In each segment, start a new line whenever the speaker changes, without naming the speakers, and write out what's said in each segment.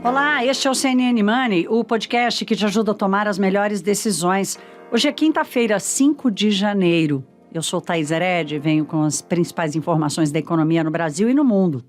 Olá, este é o CNN Money, o podcast que te ajuda a tomar as melhores decisões. Hoje é quinta-feira, 5 de janeiro. Eu sou Thaís Hered e venho com as principais informações da economia no Brasil e no mundo.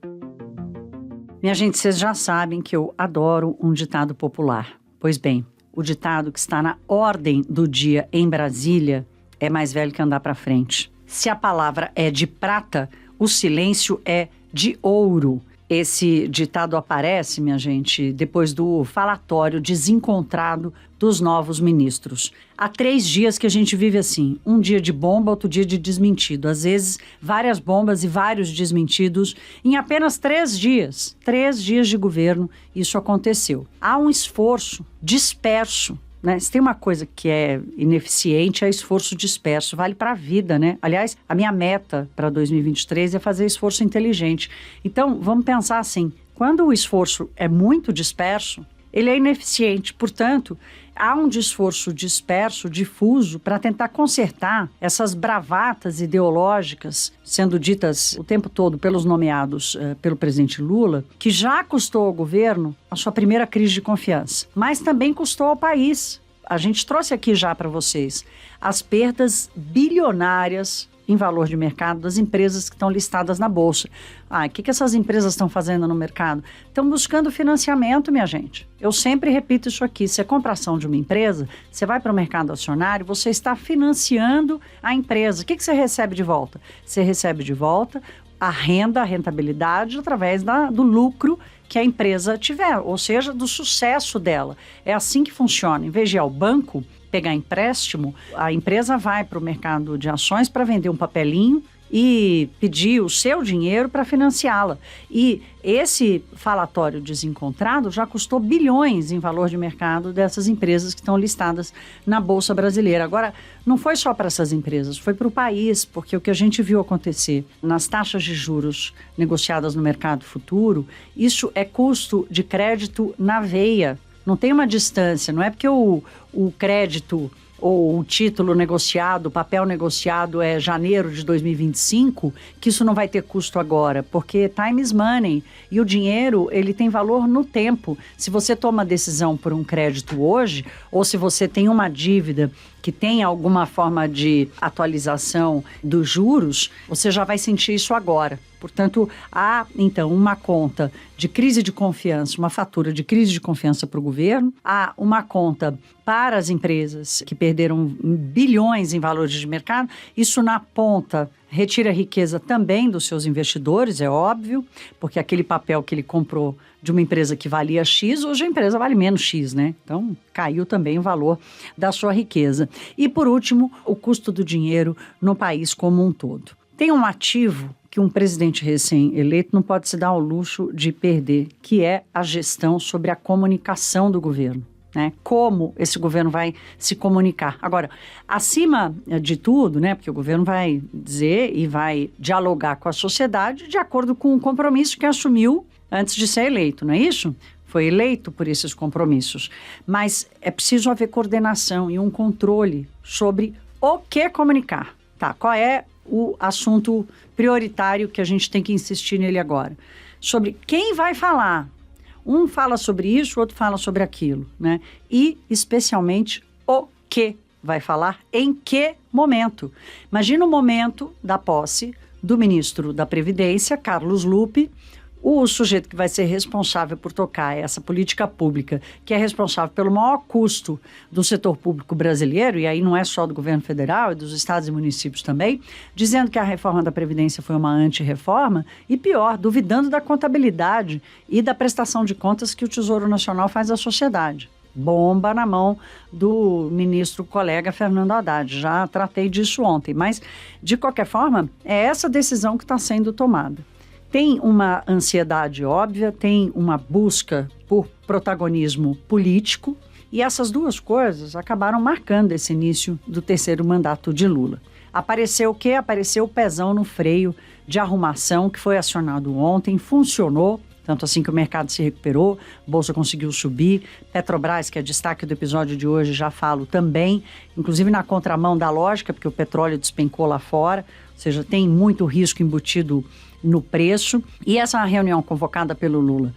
Minha gente, vocês já sabem que eu adoro um ditado popular. Pois bem, o ditado que está na ordem do dia em Brasília é mais velho que andar para frente. Se a palavra é de prata, o silêncio é de ouro. Esse ditado aparece, minha gente, depois do falatório desencontrado dos novos ministros. Há 3 dias que a gente vive assim, um dia de bomba, outro dia de desmentido. Às vezes, várias bombas e vários desmentidos em apenas 3 dias. 3 dias de governo, isso aconteceu. Há um esforço disperso, né? Se tem uma coisa que é ineficiente, é esforço disperso. Vale para a vida, né? Aliás, a minha meta para 2023 é fazer esforço inteligente. Então, vamos pensar assim, quando o esforço é muito disperso, ele é ineficiente. Portanto, há um esforço disperso, difuso, para tentar consertar essas bravatas ideológicas sendo ditas o tempo todo pelos nomeados pelo presidente Lula, que já custou ao governo a sua primeira crise de confiança, mas também custou ao país. A gente trouxe aqui já para vocês as perdas bilionárias em valor de mercado das empresas que estão listadas na Bolsa. O que essas empresas estão fazendo no mercado? Estão buscando financiamento, minha gente. Eu sempre repito isso aqui, se é compra ação de uma empresa, você vai para o mercado acionário, você está financiando a empresa. O que você recebe de volta? Você recebe de volta a renda, a rentabilidade, através do lucro que a empresa tiver, ou seja, do sucesso dela. É assim que funciona. Em vez de ir ao banco pegar empréstimo, a empresa vai para o mercado de ações para vender um papelinho e pedir o seu dinheiro para financiá-la. E esse falatório desencontrado já custou bilhões em valor de mercado dessas empresas que estão listadas na Bolsa Brasileira. Agora, não foi só para essas empresas, foi para o país, porque o que a gente viu acontecer nas taxas de juros negociadas no mercado futuro, isso é custo de crédito na veia. Não tem uma distância, não é porque o crédito ou o título negociado, o papel negociado é janeiro de 2025, que isso não vai ter custo agora, porque time is money e o dinheiro ele tem valor no tempo. Se você toma decisão por um crédito hoje, ou se você tem uma dívida que tem alguma forma de atualização dos juros, você já vai sentir isso agora. Portanto, há, então, uma conta de crise de confiança, uma fatura de crise de confiança para o governo, há uma conta para as empresas que perderam bilhões em valores de mercado, isso na ponta retira riqueza também dos seus investidores, é óbvio, porque aquele papel que ele comprou de uma empresa que valia X, hoje a empresa vale menos X, né? Então, caiu também o valor da sua riqueza. E, por último, o custo do dinheiro no país como um todo. Tem um ativo que um presidente recém-eleito não pode se dar ao luxo de perder, que é a gestão sobre a comunicação do governo. Né? Como esse governo vai se comunicar. Agora, acima de tudo, né, porque o governo vai dizer e vai dialogar com a sociedade de acordo com o compromisso que assumiu antes de ser eleito, não é isso? Foi eleito por esses compromissos. Mas é preciso haver coordenação e um controle sobre o que comunicar. Tá, qual é o assunto prioritário que a gente tem que insistir nele agora? Sobre quem vai falar. Um fala sobre isso, o outro fala sobre aquilo, né? E, especialmente, o que vai falar, em que momento. Imagina o momento da posse do ministro da Previdência, Carlos Lupe, o sujeito que vai ser responsável por tocar essa política pública, que é responsável pelo maior custo do setor público brasileiro, e aí não é só do governo federal, é dos estados e municípios também, dizendo que a reforma da Previdência foi uma antirreforma, e pior, duvidando da contabilidade e da prestação de contas que o Tesouro Nacional faz à sociedade. Bomba na mão do ministro colega Fernando Haddad. Já tratei disso ontem, mas, de qualquer forma, é essa decisão que está sendo tomada. Tem uma ansiedade óbvia, tem uma busca por protagonismo político e essas duas coisas acabaram marcando esse início do 3º mandato de Lula. Apareceu o quê? Apareceu o pezão no freio de arrumação que foi acionado ontem, funcionou, tanto assim que o mercado se recuperou, a Bolsa conseguiu subir, Petrobras, que é destaque do episódio de hoje, já falo também, inclusive na contramão da lógica, porque o petróleo despencou lá fora, ou seja, tem muito risco embutido no preço. E essa reunião convocada pelo Lula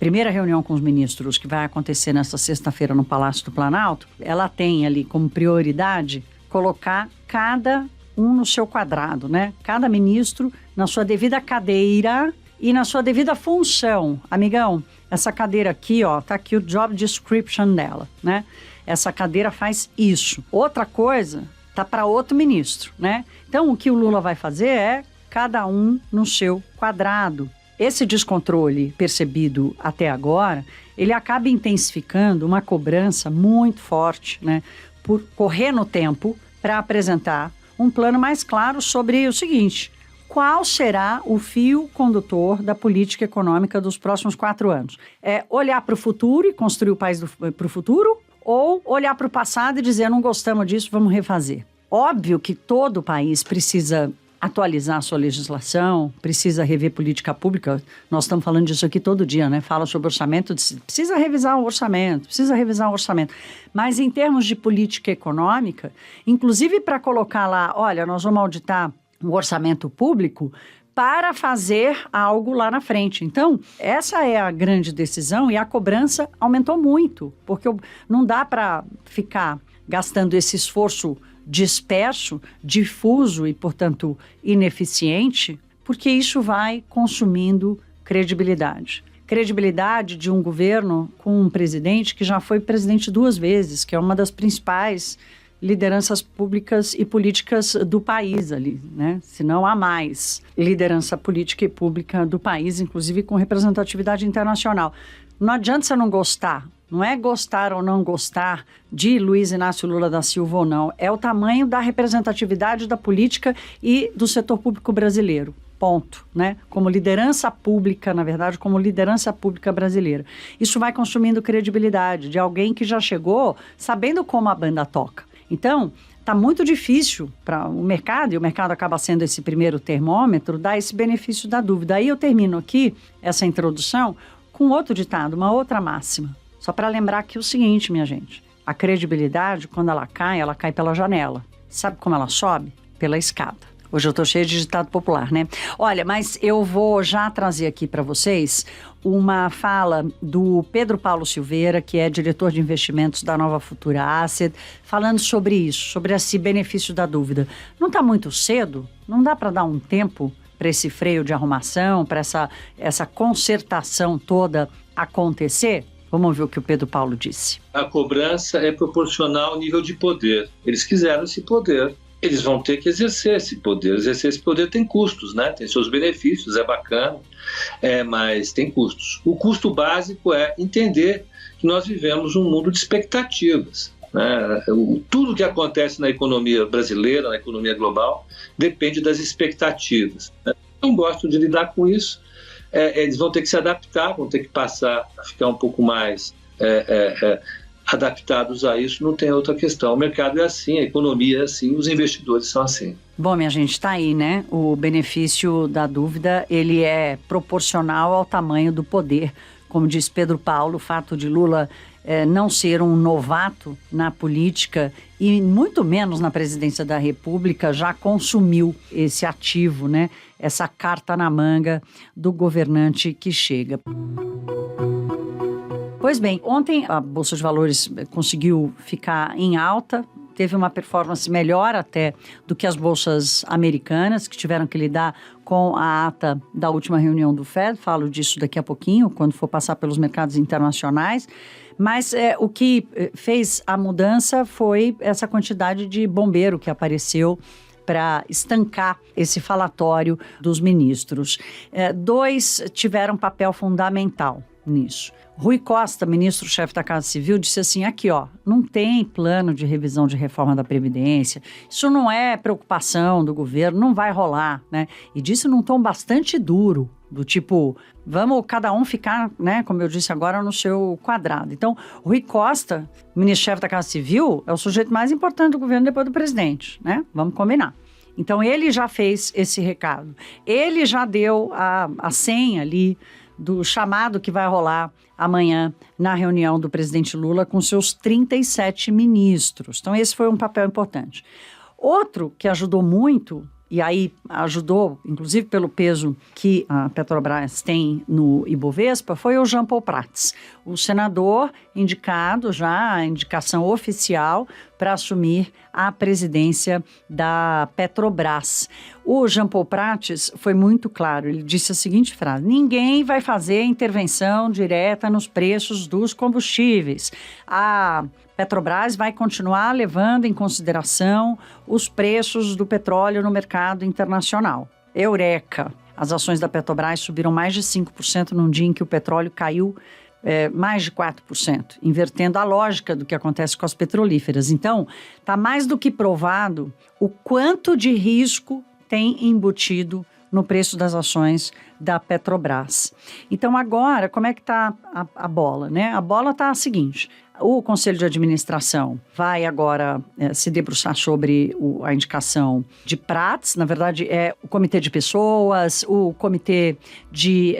primeira reunião com os ministros, que vai acontecer nesta sexta-feira no Palácio do Planalto, ela tem ali como prioridade colocar cada um no seu quadrado, né? Cada ministro na sua devida cadeira e na sua devida função. Amigão, essa cadeira aqui, ó, tá aqui o job description dela, né? Essa cadeira faz isso. Outra coisa tá para outro ministro, né? Então, o que o Lula vai fazer é cada um no seu quadrado. Esse descontrole percebido até agora, ele acaba intensificando uma cobrança muito forte, né? Por correr no tempo para apresentar um plano mais claro sobre o seguinte: qual será o fio condutor da política econômica dos próximos 4 anos? É olhar para o futuro e construir o país para o futuro, ou olhar para o passado e dizer, não gostamos disso, vamos refazer? Óbvio que todo o país precisa atualizar a sua legislação, precisa rever política pública. Nós estamos falando disso aqui todo dia, né? Fala sobre orçamento, precisa revisar o orçamento. Mas em termos de política econômica, inclusive para colocar lá, olha, nós vamos auditar o orçamento público para fazer algo lá na frente. Então, essa é a grande decisão e a cobrança aumentou muito, porque não dá para ficar gastando esse esforço disperso, difuso e, portanto, ineficiente, porque isso vai consumindo credibilidade. Credibilidade de um governo com um presidente que já foi presidente 2 vezes, que é uma das principais lideranças públicas e políticas do país ali, né? Se não há mais liderança política e pública do país, inclusive com representatividade internacional. Não adianta você não gostar. Não é gostar ou não gostar de Luiz Inácio Lula da Silva ou não. É o tamanho da representatividade da política e do setor público brasileiro. Ponto, né? Como liderança pública, na verdade, como liderança pública brasileira. Isso vai consumindo credibilidade de alguém que já chegou sabendo como a banda toca. Então, está muito difícil para o mercado, e o mercado acaba sendo esse primeiro termômetro, dar esse benefício da dúvida. Aí eu termino aqui essa introdução com outro ditado, uma outra máxima. Só para lembrar aqui o seguinte, minha gente. A credibilidade, quando ela cai pela janela. Sabe como ela sobe? Pela escada. Hoje eu estou cheia de ditado popular, né? Olha, mas eu vou já trazer aqui para vocês uma fala do Pedro Paulo Silveira, que é diretor de investimentos da Nova Futura Asset, falando sobre isso, sobre esse benefício da dúvida. Não está muito cedo? Não dá para dar um tempo para esse freio de arrumação, para essa concertação toda acontecer? Vamos ouvir o que o Pedro Paulo disse.
A cobrança é proporcional ao nível de poder. Eles quiseram esse poder. Eles vão ter que exercer esse poder. Exercer esse poder tem custos, né? Tem seus benefícios, é bacana, mas tem custos. O custo básico é entender que nós vivemos um mundo de expectativas, né? Tudo que acontece na economia brasileira, na economia global, depende das expectativas, né? Não gosto de lidar com isso. Eles vão ter que se adaptar, vão ter que passar a ficar um pouco mais adaptados a isso, não tem outra questão. O mercado é assim, a economia é assim, os investidores são assim.
Bom, minha gente, está aí, né? O benefício da dúvida, ele é proporcional ao tamanho do poder. Como diz Pedro Paulo, o fato de Lula não ser um novato na política e muito menos na presidência da República já consumiu esse ativo, né? Essa carta na manga do governante que chega. Pois bem, ontem a Bolsa de Valores conseguiu ficar em alta, teve uma performance melhor até do que as bolsas americanas, que tiveram que lidar com a ata da última reunião do Fed. Falo disso daqui a pouquinho, quando for passar pelos mercados internacionais. Mas o que fez a mudança foi essa quantidade de bombeiro que apareceu para estancar esse falatório dos ministros. 2 tiveram papel fundamental nisso. Rui Costa, ministro-chefe da Casa Civil, disse assim, aqui ó, não tem plano de revisão de reforma da Previdência, isso não é preocupação do governo, não vai rolar, né? E disse num tom bastante duro, do tipo, vamos cada um ficar, né, como eu disse agora, no seu quadrado. Então, Rui Costa, ministro-chefe da Casa Civil, é o sujeito mais importante do governo depois do presidente, né? Vamos combinar. Então, ele já fez esse recado. Ele já deu a senha ali do chamado que vai rolar amanhã na reunião do presidente Lula com seus 37 ministros. Então, esse foi um papel importante. Outro que ajudou muito e aí ajudou, inclusive pelo peso que a Petrobras tem no Ibovespa, foi o Jean Paul Prats, o senador indicado já, a indicação oficial para assumir a presidência da Petrobras. O Jean Paul Prats foi muito claro, ele disse a seguinte frase: ninguém vai fazer intervenção direta nos preços dos combustíveis. A Petrobras vai continuar levando em consideração os preços do petróleo no mercado internacional. Eureka! As ações da Petrobras subiram mais de 5% num dia em que o petróleo caiu mais de 4%, invertendo a lógica do que acontece com as petrolíferas. Então, está mais do que provado o quanto de risco tem embutido no preço das ações da Petrobras. Então, agora, como é que está a bola, né? A bola está a seguinte: o Conselho de Administração vai agora se debruçar sobre a indicação de Prats. Na verdade, é o Comitê de Pessoas, o Comitê de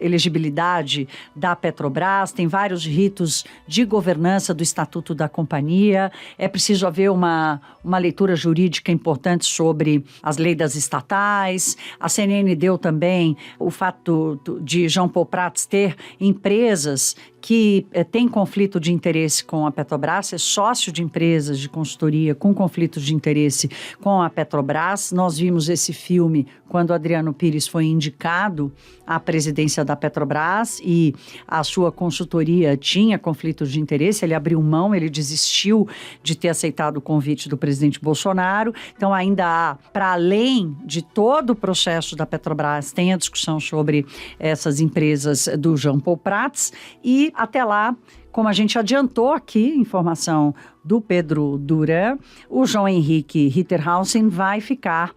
Elegibilidade da Petrobras, tem vários ritos de governança do Estatuto da Companhia. É preciso haver uma leitura jurídica importante sobre as leis das estatais. A CNN deu também o fato de Jean Paul Prats ter empresas que tem conflito de interesse com a Petrobras, é sócio de empresas de consultoria com conflitos de interesse com a Petrobras. Nós vimos esse filme quando Adriano Pires foi indicado à presidência da Petrobras e a sua consultoria tinha conflitos de interesse. Ele abriu mão, ele desistiu de ter aceitado o convite do presidente Bolsonaro. Então ainda há, para além de todo o processo da Petrobras, tem a discussão sobre essas empresas do Jean Paul Prats e até lá, como a gente adiantou aqui, informação do Pedro Duran, o João Henrique Ritterhausen vai ficar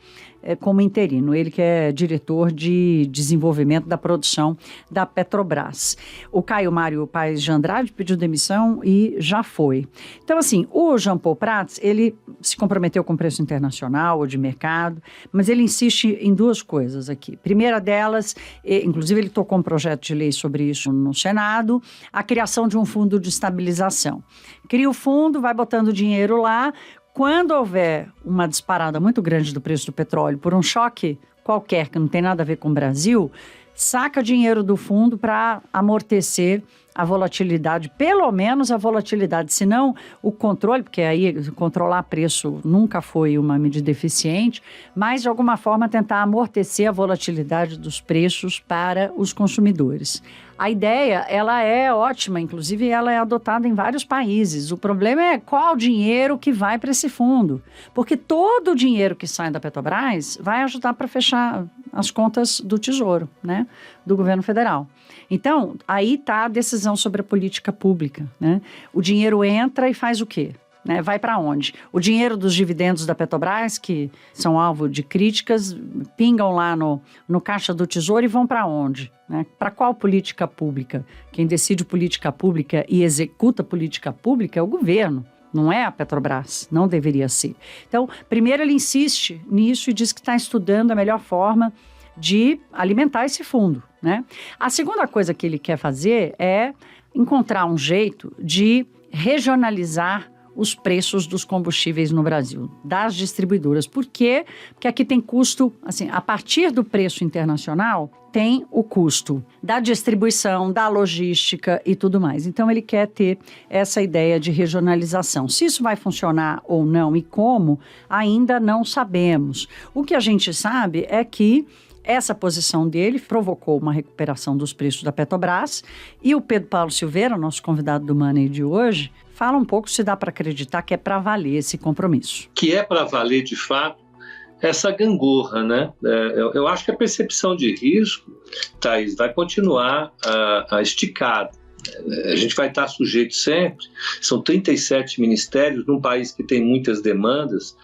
como interino, ele que é diretor de desenvolvimento da produção da Petrobras. O Caio Mário Paes de Andrade pediu demissão e já foi. Então, assim, o Jean Paul Prats, ele se comprometeu com o preço internacional ou de mercado, mas ele insiste em duas coisas aqui. Primeira delas, inclusive ele tocou um projeto de lei sobre isso no Senado, a criação de um fundo de estabilização. Cria o fundo, vai botando dinheiro lá. Quando houver uma disparada muito grande do preço do petróleo por um choque qualquer que não tem nada a ver com o Brasil, saca dinheiro do fundo para amortecer a volatilidade, pelo menos a volatilidade, se não o controle, porque aí controlar preço nunca foi uma medida eficiente, mas de alguma forma tentar amortecer a volatilidade dos preços para os consumidores. A ideia, ela é ótima, inclusive ela é adotada em vários países. O problema é qual dinheiro que vai para esse fundo, porque todo o dinheiro que sai da Petrobras vai ajudar para fechar as contas do Tesouro, né, do governo federal. Então, aí está a decisão sobre a política pública, né? O dinheiro entra e faz o quê? Né? Vai para onde? O dinheiro dos dividendos da Petrobras, que são alvo de críticas, pingam lá no caixa do Tesouro e vão para onde? Né? Para qual política pública? Quem decide política pública e executa política pública é o governo. Não é a Petrobras, não deveria ser. Então, primeiro ele insiste nisso e diz que está estudando a melhor forma de alimentar esse fundo, né? A segunda coisa que ele quer fazer é encontrar um jeito de regionalizar os preços dos combustíveis no Brasil, das distribuidoras. Por quê? Porque aqui tem custo, assim, a partir do preço internacional, tem o custo da distribuição, da logística e tudo mais. Então, ele quer ter essa ideia de regionalização. Se isso vai funcionar ou não e como, ainda não sabemos. O que a gente sabe é que essa posição dele provocou uma recuperação dos preços da Petrobras e o Pedro Paulo Silveira, nosso convidado do Money de hoje, fala um pouco se dá para acreditar que é para valer esse compromisso.
Que é para valer de fato essa gangorra, né? Eu acho que a percepção de risco, Thaís, vai continuar esticada. A gente vai estar sujeito sempre, são 37 ministérios num país que tem muitas demandas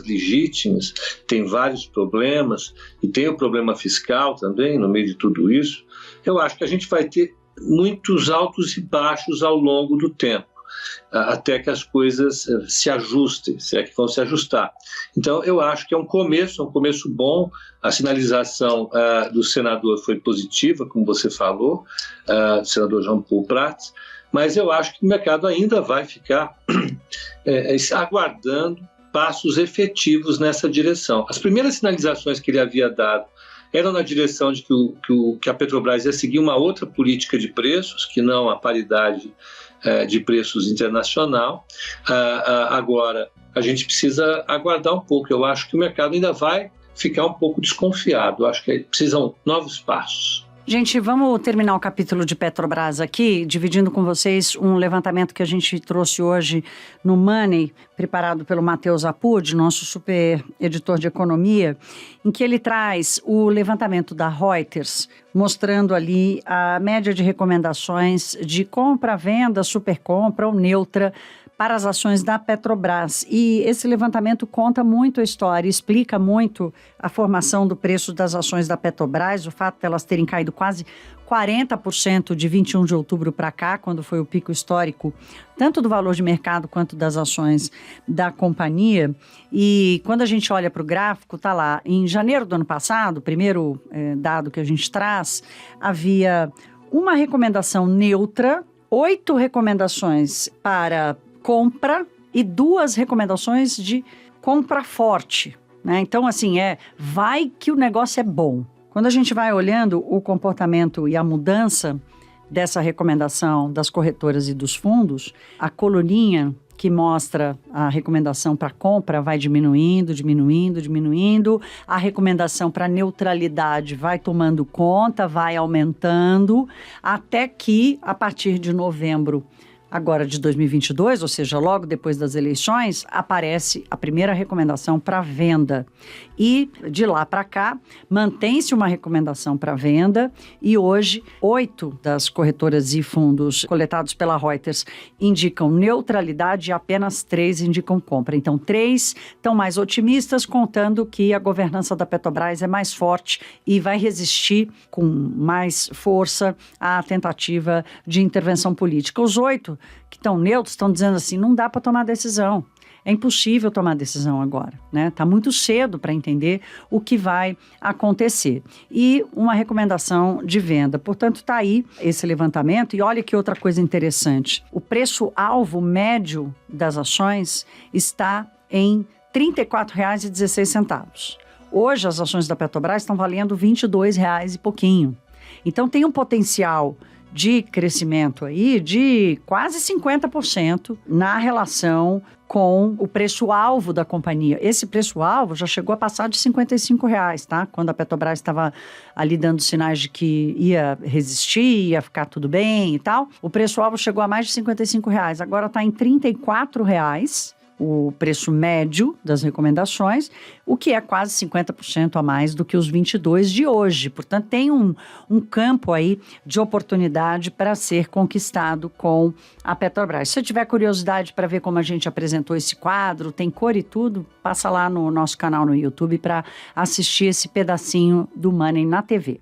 legítimas, tem vários problemas e tem o problema fiscal também no meio de tudo isso. Eu acho que a gente vai ter muitos altos e baixos ao longo do tempo, até que as coisas se ajustem, se é que vão se ajustar. Então, eu acho que é um começo bom. A sinalização do senador foi positiva, como você falou, do senador Jean Paul Prats, mas eu acho que o mercado ainda vai ficar aguardando passos efetivos nessa direção. As primeiras sinalizações que ele havia dado eram na direção de que a Petrobras ia seguir uma outra política de preços, que não a paridade de preços internacional. Agora, a gente precisa aguardar um pouco. Eu acho que o mercado ainda vai ficar um pouco desconfiado. Eu acho que precisam novos passos.
Gente, vamos terminar o capítulo de Petrobras aqui, dividindo com vocês um levantamento que a gente trouxe hoje no Money, preparado pelo Matheus Apud, nosso super editor de economia, em que ele traz o levantamento da Reuters, mostrando ali a média de recomendações de compra, venda, supercompra ou neutra para as ações da Petrobras. E esse levantamento conta muito a história, explica muito a formação do preço das ações da Petrobras, o fato de elas terem caído quase 40% de 21 de outubro para cá, quando foi o pico histórico, tanto do valor de mercado quanto das ações da companhia. E quando a gente olha para o gráfico, está lá, em janeiro do ano passado, o primeiro dado que a gente traz, havia uma recomendação neutra, 8 recomendações para compra e 2 recomendações de compra forte, né? Então, assim, vai que o negócio é bom. Quando a gente vai olhando o comportamento e a mudança dessa recomendação das corretoras e dos fundos, a coluninha que mostra a recomendação para compra vai diminuindo, a recomendação para neutralidade vai tomando conta, vai aumentando, até que, a partir de novembro agora de 2022, ou seja, logo depois das eleições, aparece a primeira recomendação para venda. E de lá para cá, mantém-se uma recomendação para venda e hoje 8 das corretoras e fundos coletados pela Reuters indicam neutralidade e apenas 3 indicam compra. Então, 3 estão mais otimistas, contando que a governança da Petrobras é mais forte e vai resistir com mais força à tentativa de intervenção política. Os 8 que estão neutros estão dizendo assim, não dá para tomar decisão. É impossível tomar decisão agora, né? Está muito cedo para entender o que vai acontecer. E uma recomendação de venda. Portanto, está aí esse levantamento. E olha que outra coisa interessante. O preço-alvo médio das ações está em R$ 34,16. Hoje, as ações da Petrobras estão valendo R$ 22,00 e pouquinho. Então, tem um potencial de crescimento aí de quase 50% na relação com o preço-alvo da companhia. Esse preço-alvo já chegou a passar de R$ 55,00, tá? Quando a Petrobras estava ali dando sinais de que ia resistir, ia ficar tudo bem e tal. O preço-alvo chegou a mais de R$ 55,00. Agora está em R$ 34,00. O preço médio das recomendações, o que é quase 50% a mais do que os 22 de hoje. Portanto, tem um campo aí de oportunidade para ser conquistado com a Petrobras. Se você tiver curiosidade para ver como a gente apresentou esse quadro, tem cor e tudo, passa lá no nosso canal no YouTube para assistir esse pedacinho do Money na TV.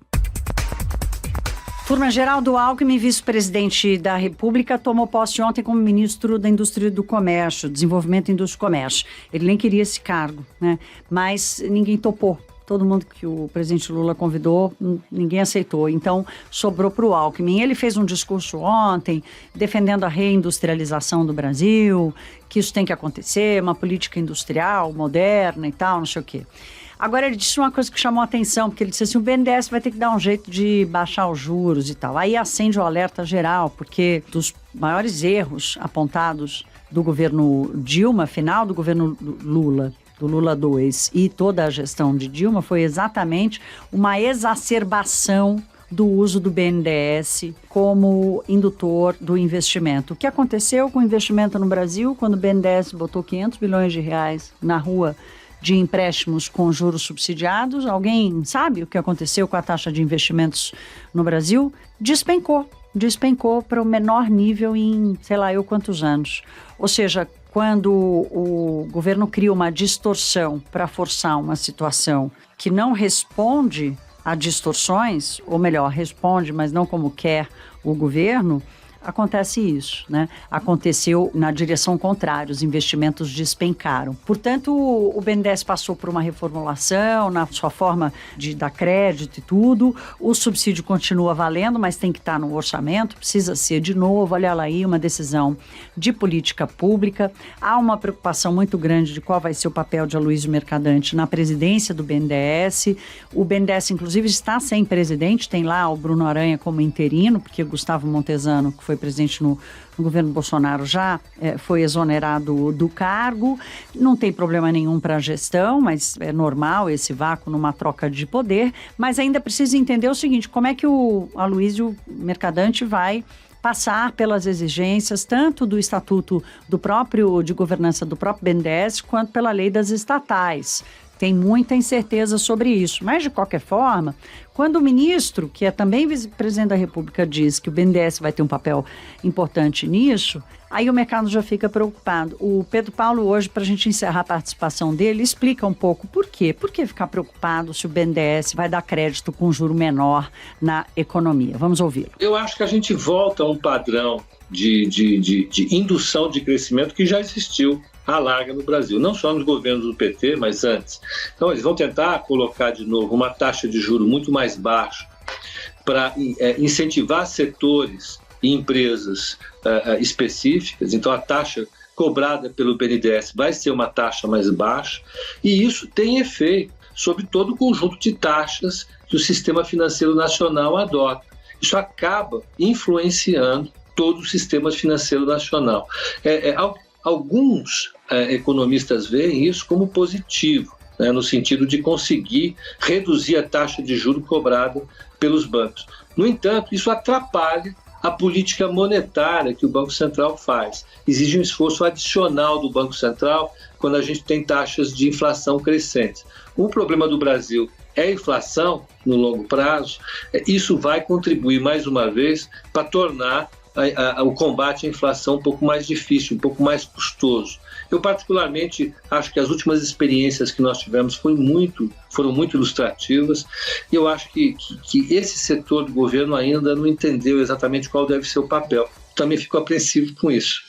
Turma, Geraldo Alckmin, vice-presidente da República, tomou posse ontem como ministro da Indústria do Comércio, Desenvolvimento e Indústria do Comércio. Ele nem queria esse cargo, né? Mas ninguém topou. Todo mundo que o presidente Lula convidou, ninguém aceitou. Então, sobrou para o Alckmin. Ele fez um discurso ontem, defendendo a reindustrialização do Brasil, que isso tem que acontecer, uma política industrial moderna e tal, não sei o quê. Agora, ele disse uma coisa que chamou a atenção, porque ele disse assim, o BNDES vai ter que dar um jeito de baixar os juros e tal. Aí acende o alerta geral, porque dos maiores erros apontados do governo Dilma, final do governo Lula, do Lula 2 e toda a gestão de Dilma, foi exatamente uma exacerbação do uso do BNDES como indutor do investimento. O que aconteceu com o investimento no Brasil, quando o BNDES botou 500 bilhões de reais na rua de empréstimos com juros subsidiados? Alguém sabe o que aconteceu com a taxa de investimentos no Brasil? Despencou para o menor nível em sei lá eu quantos anos. Ou seja, quando o governo cria uma distorção para forçar uma situação que não responde a distorções, ou melhor, responde, mas não como quer o governo, acontece isso, né? Aconteceu na direção contrária, os investimentos despencaram. Portanto, o BNDES passou por uma reformulação na sua forma de dar crédito e tudo. O subsídio continua valendo, mas tem que estar no orçamento, precisa ser de novo, olha lá aí, uma decisão de política pública. Há uma preocupação muito grande de qual vai ser o papel de Aloysio Mercadante na presidência do BNDES. O BNDES, inclusive, está sem presidente, tem lá o Bruno Aranha como interino, porque Gustavo Montesano, que foi presidente no governo Bolsonaro, já foi exonerado do cargo. Não tem problema nenhum para a gestão, mas é normal esse vácuo numa troca de poder. Mas ainda precisa entender o seguinte, como é que o Aloysio Mercadante vai passar pelas exigências tanto do estatuto de governança do próprio BNDES quanto pela lei das estatais. Tem muita incerteza sobre isso, mas de qualquer forma, quando o ministro, que é também vice-presidente da República, diz que o BNDES vai ter um papel importante nisso, aí o mercado já fica preocupado. O Pedro Paulo hoje, para a gente encerrar a participação dele, explica um pouco por quê. Por que ficar preocupado se o BNDES vai dar crédito com juro menor na economia? Vamos ouvi-lo.
Eu acho que a gente volta a um padrão de indução de crescimento que já existiu à larga no Brasil, não só nos governos do PT, mas antes. Então, eles vão tentar colocar de novo uma taxa de juros muito mais baixa para incentivar setores e empresas específicas. Então, a taxa cobrada pelo BNDES vai ser uma taxa mais baixa e isso tem efeito sobre todo o conjunto de taxas que o sistema financeiro nacional adota. Isso acaba influenciando todo o sistema financeiro nacional. Alguns economistas veem isso como positivo, né, no sentido de conseguir reduzir a taxa de juros cobrada pelos bancos. No entanto, isso atrapalha a política monetária que o Banco Central faz. Exige um esforço adicional do Banco Central quando a gente tem taxas de inflação crescentes. O problema do Brasil é a inflação no longo prazo. Isso vai contribuir, mais uma vez, para tornar o combate à inflação um pouco mais difícil, um pouco mais custoso. Eu, particularmente, acho que as últimas experiências que nós tivemos foram muito ilustrativas e eu acho que esse setor do governo ainda não entendeu exatamente qual deve ser o papel. Também fico apreensivo com isso.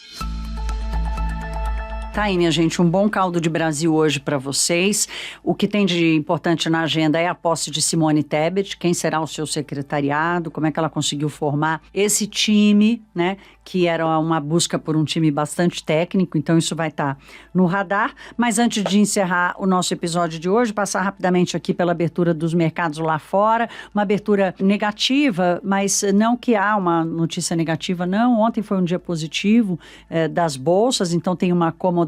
Tá aí, minha gente, um bom caldo de Brasil hoje para vocês. O que tem de importante na agenda é a posse de Simone Tebet, quem será o seu secretariado, como é que ela conseguiu formar esse time, né, que era uma busca por um time bastante técnico, então isso vai estar no radar. Mas antes de encerrar o nosso episódio de hoje, passar rapidamente aqui pela abertura dos mercados lá fora, uma abertura negativa, mas não que há uma notícia negativa, não. Ontem foi um dia positivo das bolsas, então tem uma acomodação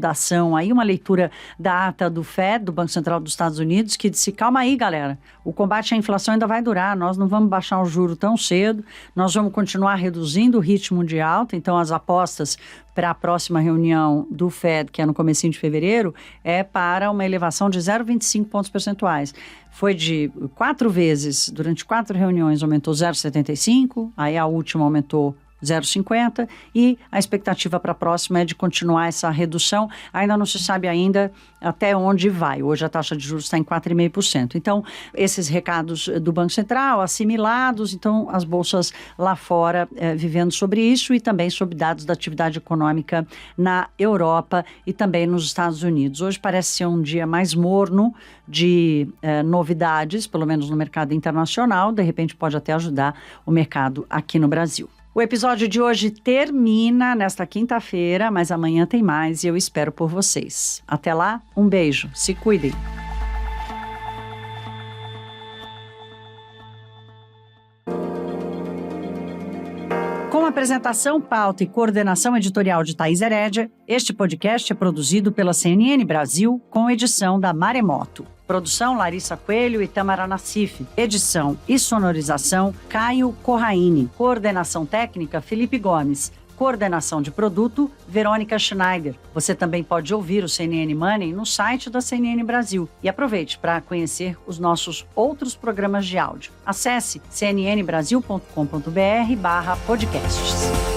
aí, uma leitura da ata do Fed, do Banco Central dos Estados Unidos, que disse, calma aí, galera, o combate à inflação ainda vai durar, nós não vamos baixar o juro tão cedo, nós vamos continuar reduzindo o ritmo de alta, então as apostas para a próxima reunião do Fed, que é no comecinho de fevereiro, é para uma elevação de 0,25 pontos percentuais. Foi de 4 vezes, durante 4 reuniões aumentou 0,75, aí a última aumentou 0,50 e a expectativa para a próxima é de continuar essa redução. Ainda não se sabe ainda até onde vai. Hoje a taxa de juros está em 4,5%. Então, esses recados do Banco Central assimilados, então as bolsas lá fora vivendo sobre isso e também sobre dados da atividade econômica na Europa e também nos Estados Unidos. Hoje parece ser um dia mais morno de novidades, pelo menos no mercado internacional, de repente pode até ajudar o mercado aqui no Brasil. O episódio de hoje termina nesta quinta-feira, mas amanhã tem mais e eu espero por vocês. Até lá, um beijo, se cuidem. Com apresentação, pauta e coordenação editorial de Thaís Herédia, este podcast é produzido pela CNN Brasil com edição da Maremoto. Produção Larissa Coelho e Tamara Nassif. Edição e sonorização Caio Corraine. Coordenação técnica Felipe Gomes. Coordenação de produto Verônica Schneider. Você também pode ouvir o CNN Money no site da CNN Brasil. E aproveite para conhecer os nossos outros programas de áudio. Acesse cnnbrasil.com.br/podcasts.